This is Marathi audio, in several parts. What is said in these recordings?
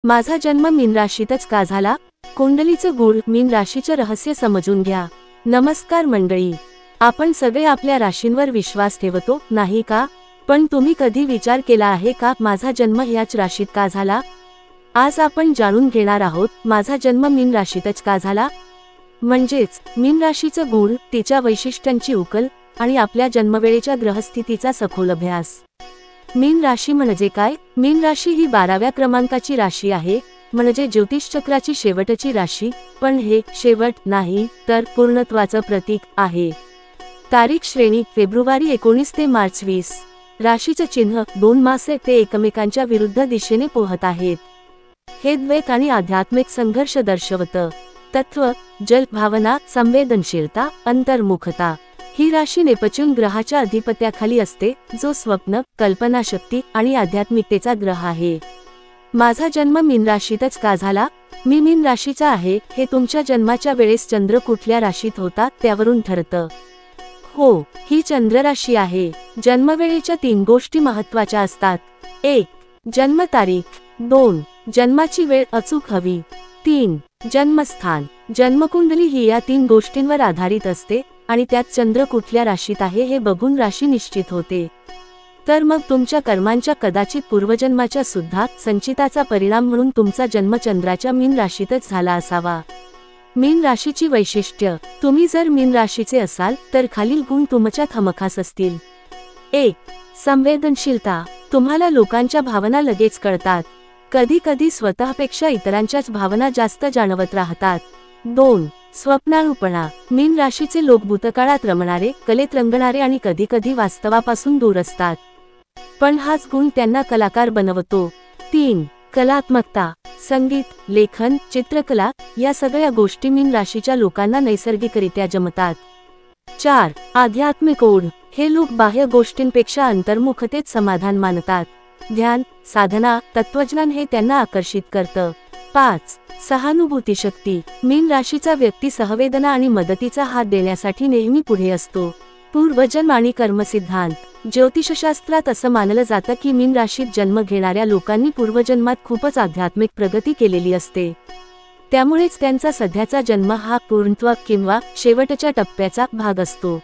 माझा जन्म मीन राशीतच का झाला? कुंडलीचं गूढ मीन राशीचं रहस्य समजून घ्या। नमस्कार मंडळी, आपण सगळे आपल्या राशींवर विश्वास ठेवतो, नाही का? पण तुम्ही कधी विचार केला आहे का, माझा जन्म याच राशीत का झाला? आज आपण जाणून घेणार आहोत, माझा जन्म मीन राशीतच का झाला? म्हणजेच मीन राशीचं गूढ, तिच्या वैशिष्ट्यांची उकल आणि आपल्या जन्मवेळेच्या ग्रहस्थितीचा सखोल अभ्यास। मीन राशी म्हणजे काय? मीन राशी ही 12व्या क्रमांकाची राशी आहे, म्हणजे ज्योतिष चक्राची शेवटची राशी, पण हे शेवट नाही तर पूर्णत्वाचं प्रतीक आहे। तारीख श्रेणी फेब्रुवारी 19 ते मार्च 20। राशीचं चिन्ह 2 मासे ते एकमेकांच्या विरुद्ध दिशेने पोहत आहेत। हे द्वैत आणि आध्यात्मिक संघर्ष दर्शवतं। तत्व जल, भावना, संवेदनशीलता, अंतर्मुखता। ही राशी नेपच्यून ग्रहाच्या अधिपत्याखाली असते, जो स्वप्न, कल्पनाशक्ती आणि आध्यात्मिकतेचा ग्रह आहे। माझा जन्म मीन राशीतच का झाला? मी मीन राशीचा आहे हे तुमच्या जन्माच्या वेळेस चंद्र कुठल्या राशीत होता त्यावरून ठरतं। हो, ही चंद्र राशी आहे। जन्मवेळेच्या 3 गोष्टी महत्त्वाच्या असतात। 1. जन्मतारीख। 2. जन्माची वेळ अचूक हवी। 3. जन्मस्थान। जन्मकुंडली ही या 3 गोष्टींवर आधारित असते आणि त्यात चंद्र कुठल्या राशीत आहे हे बघून राशी निश्चित होते। तर मग तुमच्या कर्मांच्या, कदाचित पूर्वजन्माच्या सुद्धा संचिताचा परिणाम म्हणून तुमचा जन्म चंद्राच्या मीन राशीतच झाला असावा। मीन राशीची वैशिष्ट्य। तुम्ही जर मीन राशीचे असाल तर खालील गुण तुमच्यात हमखास असतील। 1. संवेदनशीलता। तुम्हाला लोकांच्या भावना लगेच कळतात। कधी कधी स्वतःपेक्षा इतरांच्याच भावना जास्त जाणवत राहतात। 2. स्वप्नाळूपणा। मीन राशीचे लोक भूतकाळात रमणारे, कलेत रंगणारे आणि कधी कधी वास्तवापासून दूर असतात, पण हाच गुण त्यांना कलाकार बनवतो। 3. कलात्मकता। संगीत, लेखन, चित्रकला या सगळ्या गोष्टी मीन राशीच्या लोकांना नैसर्गिकरित्या जमतात। 4. आध्यात्मिक ओढ। हे लोक बाह्य गोष्टींपेक्षा अंतर्मुखतेत समाधान मानतात। ध्यान, साधना, तत्वज्ञान हे त्यांना आकर्षित करतं। 5. सहानुभूती शक्ती। मीन राशीचा व्यक्ती सहवेदना आणि मदतीचा हात देण्यासाठी नेहमी पुढे असतो। पूर्वजन्म आणि कर्मसिद्धांत। ज्योतिषशास्त्रात असं मानलं जातं की मीन राशीत जन्म घेणाऱ्या लोकांनी पूर्वजन्मात खूपच आध्यात्मिक प्रगती केलेली असते, त्यामुळेच त्यांचा सध्याचा जन्म हा पूर्णत्व किंवा शेवटच्या टप्प्याचा भाग असतो।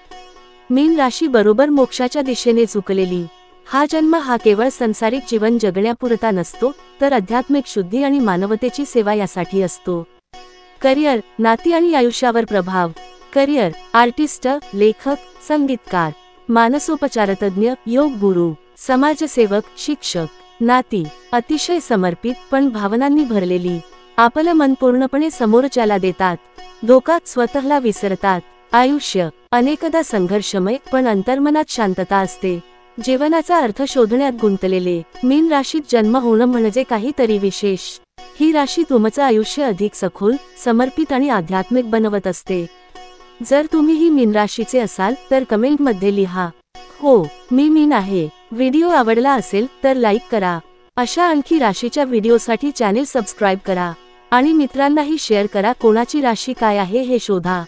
मीन राशी बरोबर मोक्षाच्या दिशेने झुकलेली। हा जन्म हा केवळ संसारिक जीवन जगण्यापुरता नसतो, तर आध्यात्मिक शुद्धी आणि मानवतेची सेवा यासाठी असतो। करिअर, नाती आणि आयुष्यावर प्रभाव। करिअर, आर्टिस्ट, लेखक, संगीतकार, मानसोपचारतज्ञ, योग गुरु, समाजसेवक, शिक्षक। नाती, अतिशय समर्पित पण भावनांनी भरलेली। आपलं मन पूर्णपणे समोरच्याला देतात, धोक्यात स्वतःला विसरतात। आयुष्य, अनेकदा संघर्षमय पण अंतर्मनात शांतता असते। जीवनाचा अर्थ शोधण्यात गुंतलेले। मीन राशीत जन्म होणं म्हणजे काहीतरी विशेष। ही राशी तुमचं आयुष्य अधिक सखोल, समर्पित आणि आध्यात्मिक बनवत असते। जर तुम्हीही मीन राशीचे असाल तर कमेंटमध्ये लिहा, हो मी मीन आहे। व्हिडिओ आवडला असेल तर लाईक करा। अशा आणखी राशीच्या व्हिडिओसाठी चॅनेल सबस्क्राईब करा आणि मित्रांनाही शेअर करा। कोणाची राशी काय आहे हे शोधा।